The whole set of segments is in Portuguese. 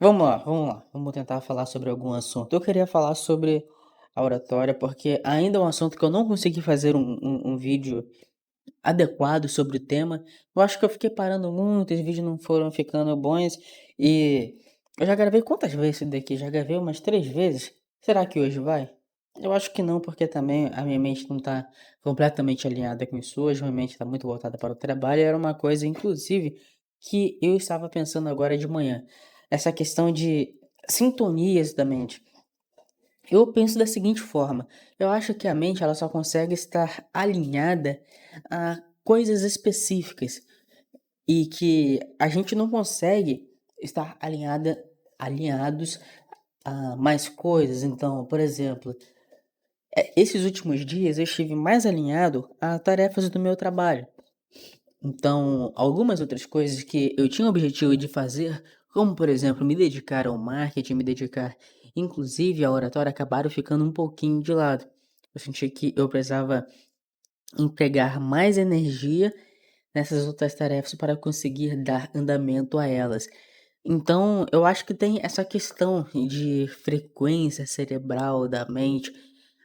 Vamos tentar falar sobre algum assunto. Eu queria falar sobre a oratória, porque ainda é um assunto que eu não consegui fazer um vídeo adequado sobre o tema. Eu acho que eu fiquei parando muito, os vídeos não foram ficando bons. E eu já gravei quantas vezes isso daqui? Já gravei umas 3 vezes. Será que hoje vai? Eu acho que não, porque também a minha mente não está completamente alinhada com isso hoje. Minha mente está muito voltada para o trabalho. Era uma coisa, inclusive, que eu estava pensando agora de manhã. Essa questão de sintonias da mente. Eu penso da seguinte forma: eu acho que a mente ela só consegue estar alinhada a coisas específicas e que a gente não consegue estar alinhados a mais coisas. Então, por exemplo, esses últimos dias eu estive mais alinhado a tarefas do meu trabalho. Então, algumas outras coisas que eu tinha o objetivo de fazer, como por exemplo, me dedicar ao marketing, me dedicar inclusive à oratória, acabaram ficando um pouquinho de lado. Eu senti que eu precisava empregar mais energia nessas outras tarefas para conseguir dar andamento a elas. Então, eu acho que tem essa questão de frequência cerebral da mente,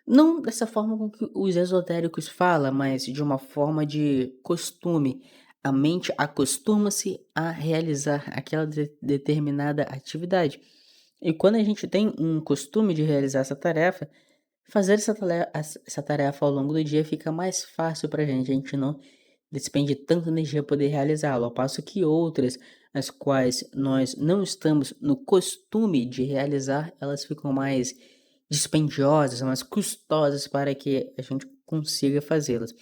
não dessa forma com que os esotéricos falam, mas de uma forma de costume. A mente acostuma-se a realizar aquela determinada atividade. E quando a gente tem um costume de realizar essa tarefa, fazer essa tarefa ao longo do dia fica mais fácil para a gente não despende tanta energia poder realizá-lo, ao passo que outras, as quais nós não estamos no costume de realizar, elas ficam mais dispendiosas, mais custosas para que a gente consiga fazê-las.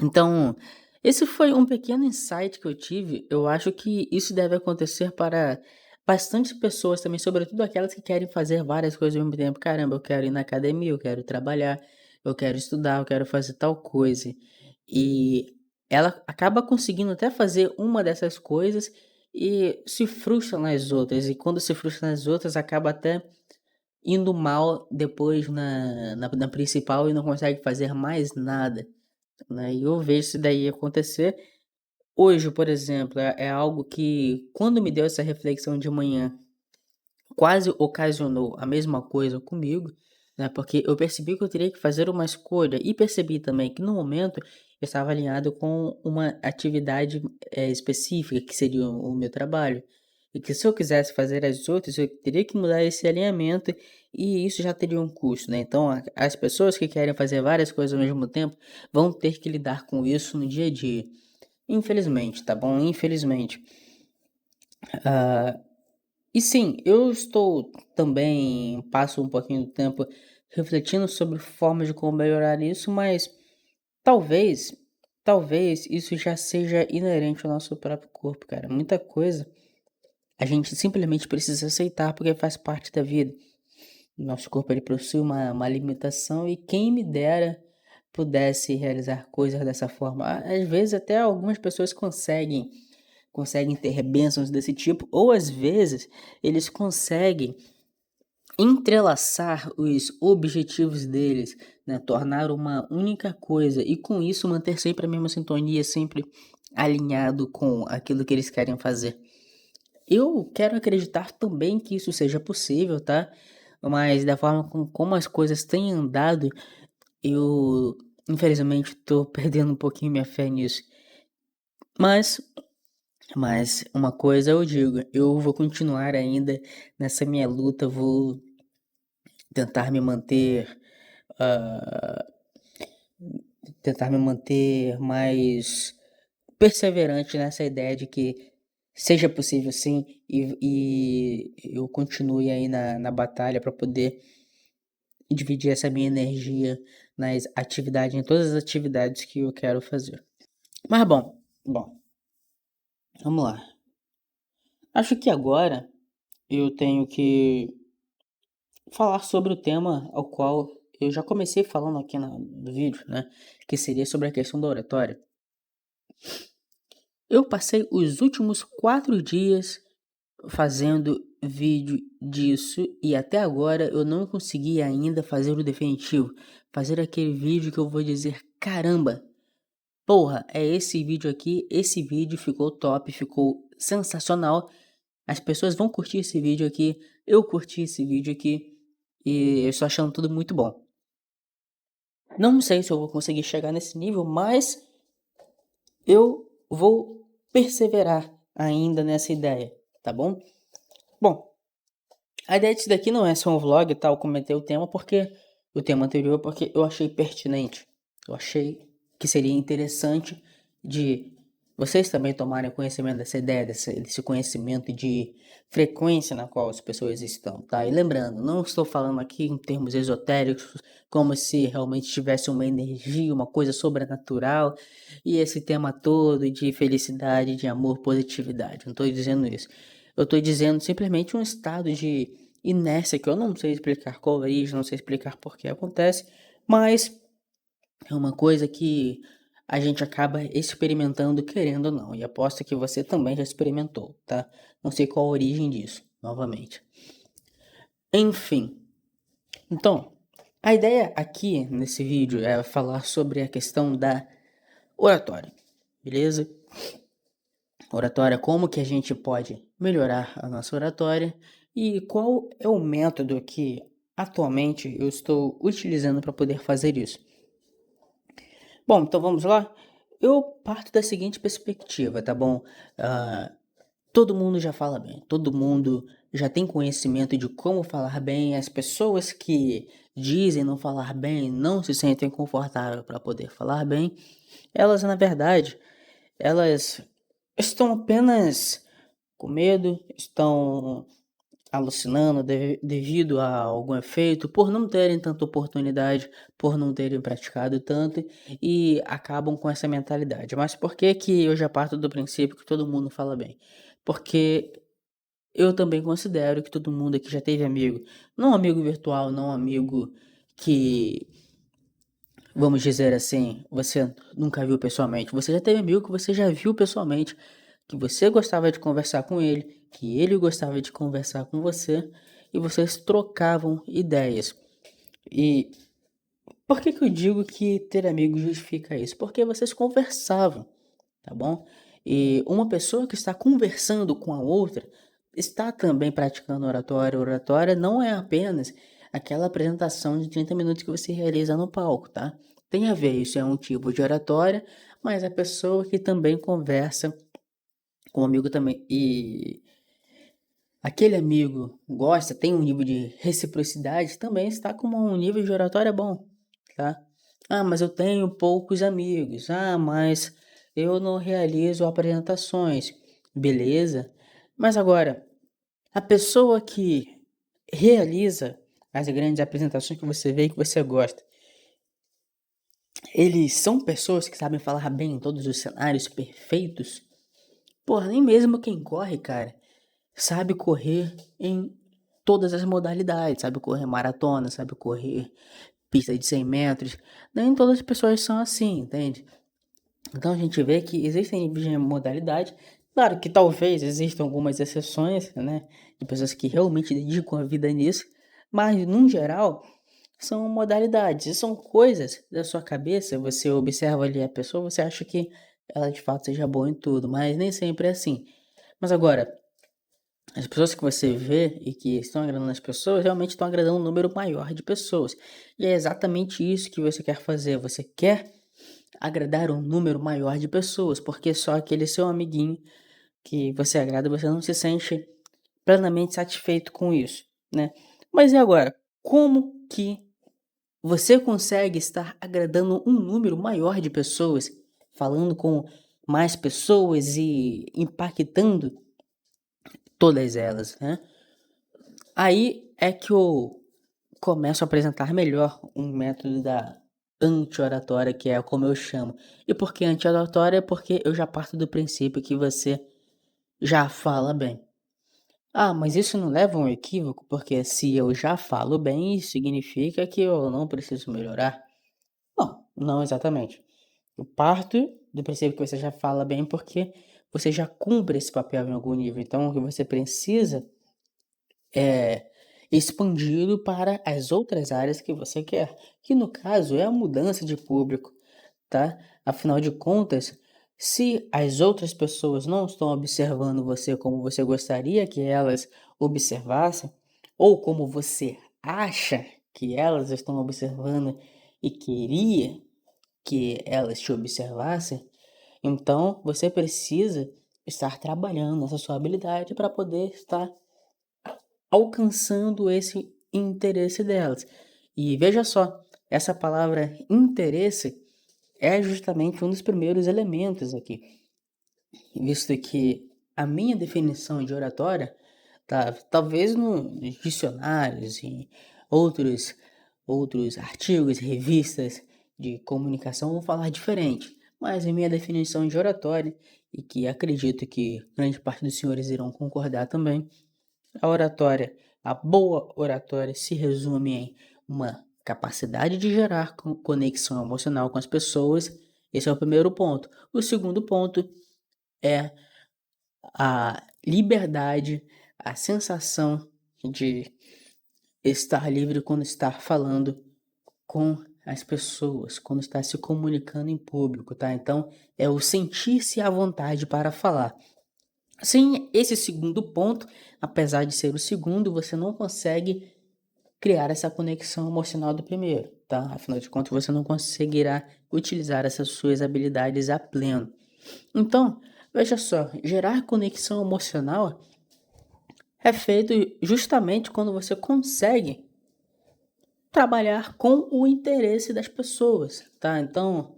Então, esse foi um pequeno insight que eu tive. Eu acho que isso deve acontecer para bastante pessoas também, sobretudo aquelas que querem fazer várias coisas ao mesmo tempo. Caramba, eu quero ir na academia, eu quero trabalhar, eu quero estudar, eu quero fazer tal coisa. E ela acaba conseguindo até fazer uma dessas coisas e se frustra nas outras. E quando se frustra nas outras, acaba até indo mal depois na principal e não consegue fazer mais nada, né? E eu vejo isso daí acontecer. Hoje, por exemplo, é algo que, quando me deu essa reflexão de manhã, quase ocasionou a mesma coisa comigo, né? Porque eu percebi que eu teria que fazer uma escolha e percebi também que no momento eu estava alinhado com uma atividade específica, que seria o meu trabalho. E que se eu quisesse fazer as outras, eu teria que mudar esse alinhamento e isso já teria um custo, né? Então, as pessoas que querem fazer várias coisas ao mesmo tempo vão ter que lidar com isso no dia a dia. Infelizmente, tá bom? Infelizmente. Ah, e sim, eu estou também, passo um pouquinho do tempo refletindo sobre formas de como melhorar isso, mas talvez, talvez isso já seja inerente ao nosso próprio corpo, cara. Muita coisa a gente simplesmente precisa aceitar porque faz parte da vida. Nosso corpo ele possui uma limitação e quem me dera pudesse realizar coisas dessa forma. Às vezes até algumas pessoas conseguem ter bênçãos desse tipo, ou às vezes eles conseguem entrelaçar os objetivos deles, né, tornar uma única coisa e com isso manter sempre a mesma sintonia, sempre alinhado com aquilo que eles querem fazer. Eu quero acreditar também que isso seja possível, tá? Mas da forma como as coisas têm andado, eu infelizmente tô perdendo um pouquinho minha fé nisso. Mas Mas uma coisa eu digo, eu vou continuar ainda nessa minha luta, vou tentar me manter, ah, tentar me manter mais perseverante nessa ideia de que seja possível sim e eu continue aí na batalha para poder dividir essa minha energia nas atividades, em todas as atividades que eu quero fazer. Mas bom, vamos lá. Acho que agora eu tenho que falar sobre o tema ao qual eu já comecei falando aqui no vídeo, né? Que seria sobre a questão da oratória. Eu passei os últimos 4 dias fazendo vídeo disso e até agora eu não consegui ainda fazer o definitivo. Fazer aquele vídeo que eu vou dizer, caramba, porra, é esse vídeo aqui, esse vídeo ficou top, ficou sensacional. As pessoas vão curtir esse vídeo aqui, eu curti esse vídeo aqui e eu estou achando tudo muito bom. Não sei se eu vou conseguir chegar nesse nível, mas eu vou perseverar ainda nessa ideia, tá bom? Bom, a ideia disso daqui não é só um vlog e tal, comentei o tema anterior, porque eu achei pertinente. Eu achei que seria interessante de vocês também tomarem conhecimento dessa ideia, desse conhecimento de frequência na qual as pessoas estão, tá? E lembrando, não estou falando aqui em termos esotéricos, como se realmente tivesse uma energia, uma coisa sobrenatural, e esse tema todo de felicidade, de amor, positividade. Não estou dizendo isso. Eu estou dizendo simplesmente um estado de inércia que eu não sei explicar qual origem, não sei explicar por que acontece, mas é uma coisa que a gente acaba experimentando querendo ou não. E aposto que você também já experimentou, tá? Não sei qual a origem disso, novamente. Enfim, então, a ideia aqui nesse vídeo é falar sobre a questão da oratória, beleza? Oratória, como que a gente pode melhorar a nossa oratória e qual é o método que atualmente eu estou utilizando para poder fazer isso. Bom, então vamos lá? Eu parto da seguinte perspectiva, tá bom? Todo mundo já fala bem, todo mundo já tem conhecimento de como falar bem. As pessoas que dizem não falar bem, não se sentem confortáveis para poder falar bem, elas na verdade, elas estão apenas com medo, estão alucinando devido a algum efeito, por não terem tanta oportunidade, por não terem praticado tanto e acabam com essa mentalidade. Mas por que que eu já parto do princípio que todo mundo fala bem? Porque eu também considero que todo mundo aqui já teve amigo, não amigo virtual, não amigo que, vamos dizer assim, você nunca viu pessoalmente. Você já teve amigo que você já viu pessoalmente, que você gostava de conversar com ele, que ele gostava de conversar com você, e vocês trocavam ideias. E por que que eu digo que ter amigos justifica isso? Porque vocês conversavam, tá bom? E uma pessoa que está conversando com a outra está também praticando oratória. Oratória não é apenas aquela apresentação de 30 minutos que você realiza no palco, tá? Tem a ver, isso é um tipo de oratória, mas a pessoa que também conversa com o amigo também. E aquele amigo gosta, tem um nível de reciprocidade, também está com um nível de oratória bom, tá? Ah, mas eu tenho poucos amigos. Ah, mas eu não realizo apresentações. Beleza? Mas agora, a pessoa que realiza as grandes apresentações que você vê e que você gosta, eles são pessoas que sabem falar bem em todos os cenários perfeitos? Porra, nem mesmo quem corre, cara, sabe correr em todas as modalidades, sabe correr maratona, sabe correr pista de 100 metros. Nem todas as pessoas são assim, entende? Então a gente vê que existem níveis de modalidade. Claro que talvez existam algumas exceções, né? De pessoas que realmente dedicam a vida nisso. Mas, no geral, são modalidades. E são coisas da sua cabeça. Você observa ali a pessoa, você acha que ela de fato seja boa em tudo. Mas nem sempre é assim. Mas agora, as pessoas que você vê e que estão agradando as pessoas realmente estão agradando um número maior de pessoas. E é exatamente isso que você quer fazer. Você quer agradar um número maior de pessoas, porque só aquele seu amiguinho que você agrada, você não se sente plenamente satisfeito com isso, né? Mas e agora? Como que você consegue estar agradando um número maior de pessoas, falando com mais pessoas e impactando todas elas, né? Aí é que eu começo a apresentar melhor um método da anti-oratória, que é como eu chamo. E por que anti-oratória? Porque eu já parto do princípio que você já fala bem. Ah, mas isso não leva a um equívoco, porque se eu já falo bem, isso significa que eu não preciso melhorar? Não, não exatamente. Eu parto do princípio que você já fala bem porque você já cumpre esse papel em algum nível. Então, o que você precisa é expandido para as outras áreas que você quer, que no caso é a mudança de público, tá? Afinal de contas, Se as outras pessoas não estão observando você como você gostaria que elas observassem, ou como você acha que elas estão observando e queria que elas te observassem, então você precisa estar trabalhando essa sua habilidade para poder estar alcançando esse interesse delas. E veja só, essa palavra interesse é justamente um dos primeiros elementos aqui, visto que a minha definição de oratória, tá, talvez nos dicionários e outros, outros artigos, revistas de comunicação vão falar diferente, mas a minha definição de oratória, e que acredito que grande parte dos senhores irão concordar também, a oratória, a boa oratória se resume em uma capacidade de gerar conexão emocional com as pessoas. Esse é o primeiro ponto. O segundo ponto é a liberdade, a sensação de estar livre quando está falando com as pessoas, quando está se comunicando em público, tá? Então, é o sentir-se à vontade para falar. Sem esse segundo ponto, apesar de ser o segundo, você não consegue criar essa conexão emocional do primeiro, tá? Afinal de contas, você não conseguirá utilizar essas suas habilidades a pleno. Então, veja só, gerar conexão emocional é feito justamente quando você consegue trabalhar com o interesse das pessoas, tá? Então,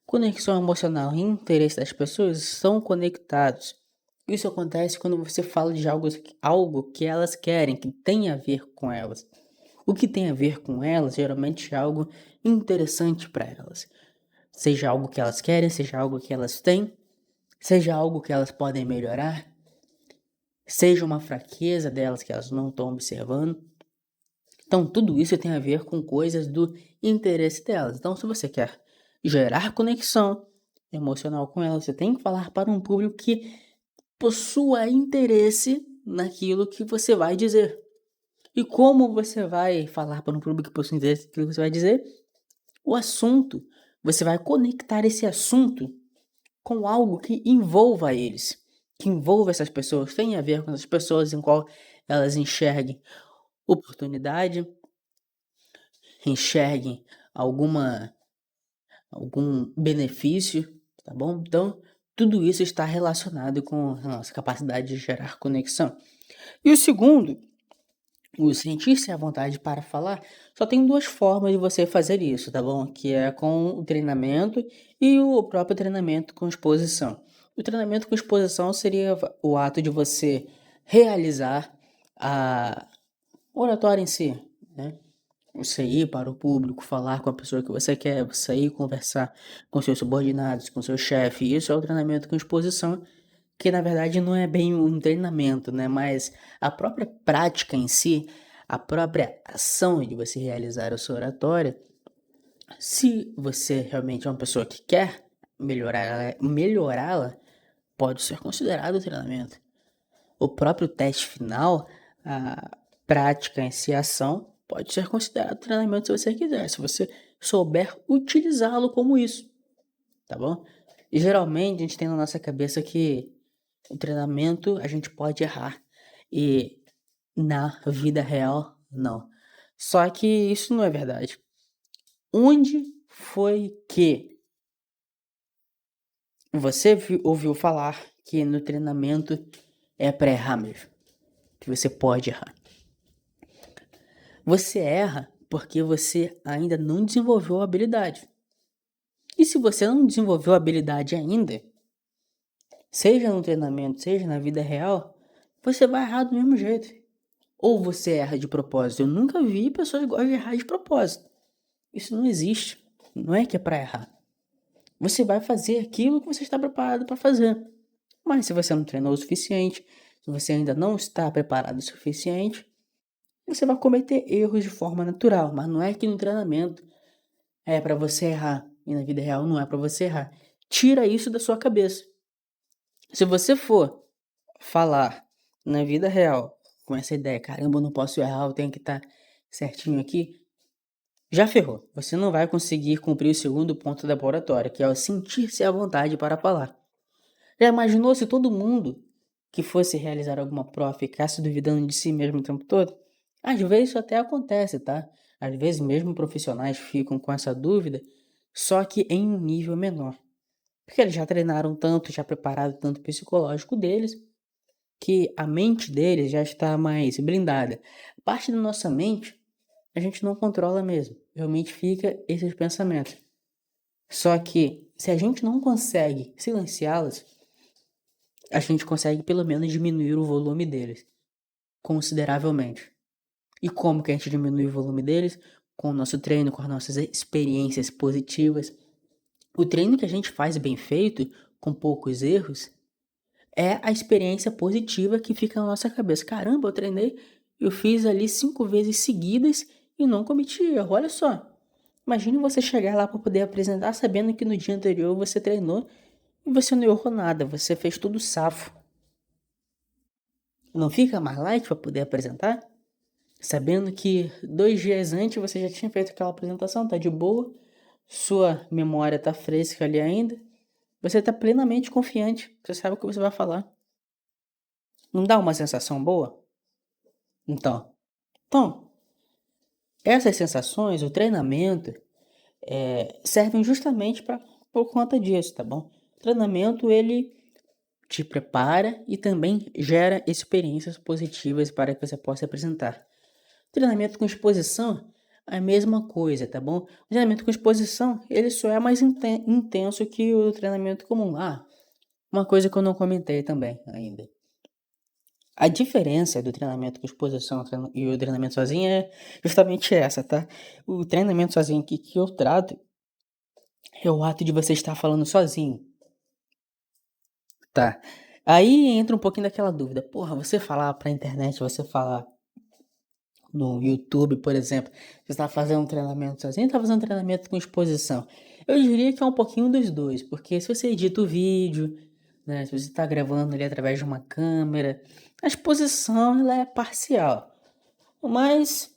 conexão emocional e interesse das pessoas estão conectados. Isso acontece quando você fala de algo que elas querem, que tem a ver com elas. O que tem a ver com elas geralmente é algo interessante para elas. Seja algo que elas querem, seja algo que elas têm, seja algo que elas podem melhorar, seja uma fraqueza delas que elas não estão observando. Então, tudo isso tem a ver com coisas do interesse delas. Então, se você quer gerar conexão emocional com elas, você tem que falar para um público que possua interesse naquilo que você vai dizer. E como você vai falar para um público que possui interesse naquilo que você vai dizer? O assunto. Você vai conectar esse assunto com algo que envolva eles, que envolva essas pessoas, tem a ver com as pessoas em qual elas enxerguem oportunidade, enxerguem algum benefício, tá bom? Então, tudo isso está relacionado com a nossa capacidade de gerar conexão. E o segundo, o sentir-se à vontade para falar, só tem duas formas de você fazer isso, tá bom? Que é com o treinamento e o próprio treinamento com exposição. O treinamento com exposição seria o ato de você realizar a oratória em si, né? Você ir para o público, falar com a pessoa que você quer, você ir conversar com seus subordinados, com seu chefe. Isso é o treinamento com exposição, que na verdade não é bem um treinamento, né? Mas a própria prática em si, a própria ação de você realizar a sua oratória, se você realmente é uma pessoa que quer melhorá-la, pode ser considerado treinamento. O próprio teste final, a prática em si, a ação, pode ser considerado treinamento se você quiser, se você souber utilizá-lo como isso, tá bom? E geralmente a gente tem na nossa cabeça que o treinamento a gente pode errar e na vida real não. Só que isso não é verdade. Onde foi que você ouviu falar que no treinamento é para errar mesmo? Que você pode errar? Você erra porque você ainda não desenvolveu a habilidade. E se você não desenvolveu a habilidade ainda, seja no treinamento, seja na vida real, você vai errar do mesmo jeito. Ou você erra de propósito. Eu nunca vi pessoas que gostam de errar de propósito. Isso não existe. Não é que é para errar. Você vai fazer aquilo que você está preparado para fazer. Mas se você não treinou o suficiente, se você ainda não está preparado o suficiente, você vai cometer erros de forma natural. Mas não é que no treinamento é para você errar e na vida real não é para você errar. Tira isso da sua cabeça. Se você for falar na vida real com essa ideia, caramba, eu não posso errar, eu tenho que estar certinho aqui, já ferrou. Você não vai conseguir cumprir o segundo ponto da oratória, que é o sentir-se à vontade para falar. Já imaginou se todo mundo que fosse realizar alguma prova ficasse duvidando de si mesmo o tempo todo? Às vezes isso até acontece, tá? Às vezes mesmo profissionais ficam com essa dúvida, só que em um nível menor. Porque eles já treinaram tanto, já prepararam tanto o psicológico deles, que a mente deles já está mais blindada. Parte da nossa mente a gente não controla mesmo. Realmente fica esses pensamentos. Só que se a gente não consegue silenciá-los, a gente consegue pelo menos diminuir o volume deles consideravelmente. E como que a gente diminui o volume deles? Com o nosso treino, com as nossas experiências positivas. O treino que a gente faz bem feito, com poucos erros, é a experiência positiva que fica na nossa cabeça. Caramba, eu treinei, eu fiz ali 5 vezes seguidas e não cometi erro. Olha só. Imagine você chegar lá para poder apresentar sabendo que no dia anterior você treinou e você não errou nada, você fez tudo safo. Não fica mais light para poder apresentar? Sabendo que 2 dias antes você já tinha feito aquela apresentação, tá de boa, sua memória tá fresca ali ainda, você tá plenamente confiante, você sabe o que você vai falar. Não dá uma sensação boa? Então, essas sensações, o treinamento, servem justamente por conta disso, tá bom? O treinamento, ele te prepara e também gera experiências positivas para que você possa apresentar. Treinamento com exposição, a mesma coisa, tá bom? O treinamento com exposição, ele só é mais intenso que o treinamento comum. Uma coisa que eu não comentei também ainda. A diferença do treinamento com exposição e o treinamento sozinho é justamente essa, tá? O treinamento sozinho aqui que eu trato é o ato de você estar falando sozinho, tá? Aí entra um pouquinho daquela dúvida. Porra, você falar pra internet, você falar no YouTube, por exemplo, você está fazendo um treinamento sozinho, está fazendo um treinamento com exposição. Eu diria que é um pouquinho dos dois, porque se você edita o vídeo, né, se você está gravando ali através de uma câmera, a exposição ela é parcial. Mas,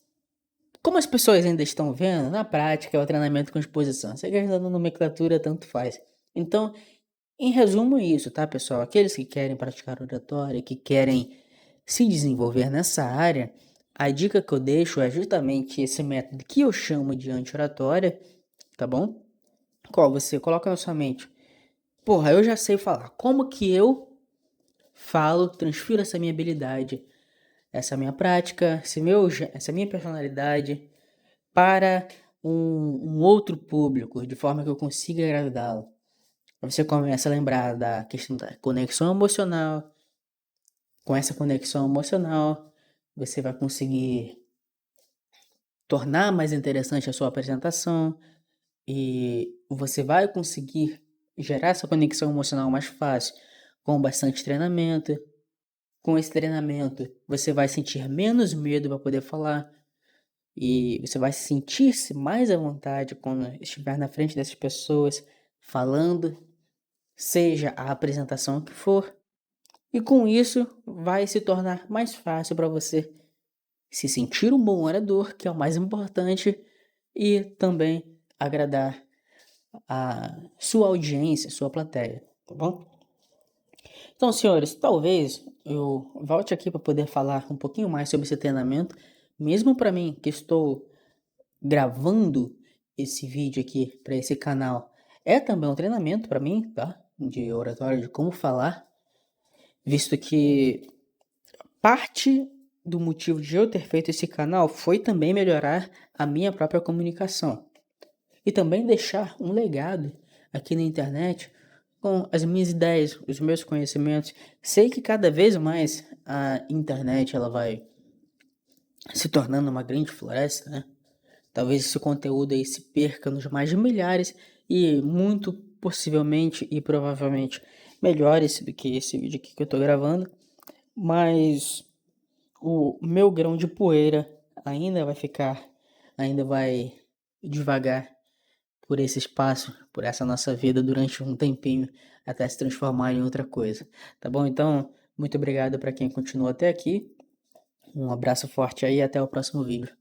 como as pessoas ainda estão vendo, na prática é o treinamento com exposição. Se quer dando nomenclatura, tanto faz. Então, em resumo, é isso, tá, pessoal? Aqueles que querem praticar oratória, que querem se desenvolver nessa área, a dica que eu deixo é justamente esse método que eu chamo de anti-oratória, tá bom? Qual você coloca na sua mente. Porra, eu já sei falar. Como que eu falo, transfiro essa minha habilidade, essa minha prática, essa minha personalidade para um outro público, de forma que eu consiga agradá-lo. Você começa a lembrar da questão da conexão emocional. Com essa conexão emocional, você vai conseguir tornar mais interessante a sua apresentação e você vai conseguir gerar essa conexão emocional mais fácil com bastante treinamento. Com esse treinamento, você vai sentir menos medo para poder falar e você vai sentir-se mais à vontade quando estiver na frente dessas pessoas falando, seja a apresentação que for. E com isso, vai se tornar mais fácil para você se sentir um bom orador, que é o mais importante, e também agradar a sua audiência, sua plateia, tá bom? Então, senhores, talvez eu volte aqui para poder falar um pouquinho mais sobre esse treinamento, mesmo para mim que estou gravando esse vídeo aqui para esse canal. É também um treinamento para mim, tá? De oratória, de como falar, visto que parte do motivo de eu ter feito esse canal foi também melhorar a minha própria comunicação e também deixar um legado aqui na internet com as minhas ideias, os meus conhecimentos. Sei que cada vez mais a internet ela vai se tornando uma grande floresta, né? Talvez esse conteúdo aí se perca nos mais de milhares e muito possivelmente e provavelmente melhores do que esse vídeo aqui que eu tô gravando, mas o meu grão de poeira ainda vai devagar por esse espaço, por essa nossa vida durante um tempinho até se transformar em outra coisa, tá bom? Então, muito obrigado para quem continuou até aqui. Um abraço forte aí e até o próximo vídeo.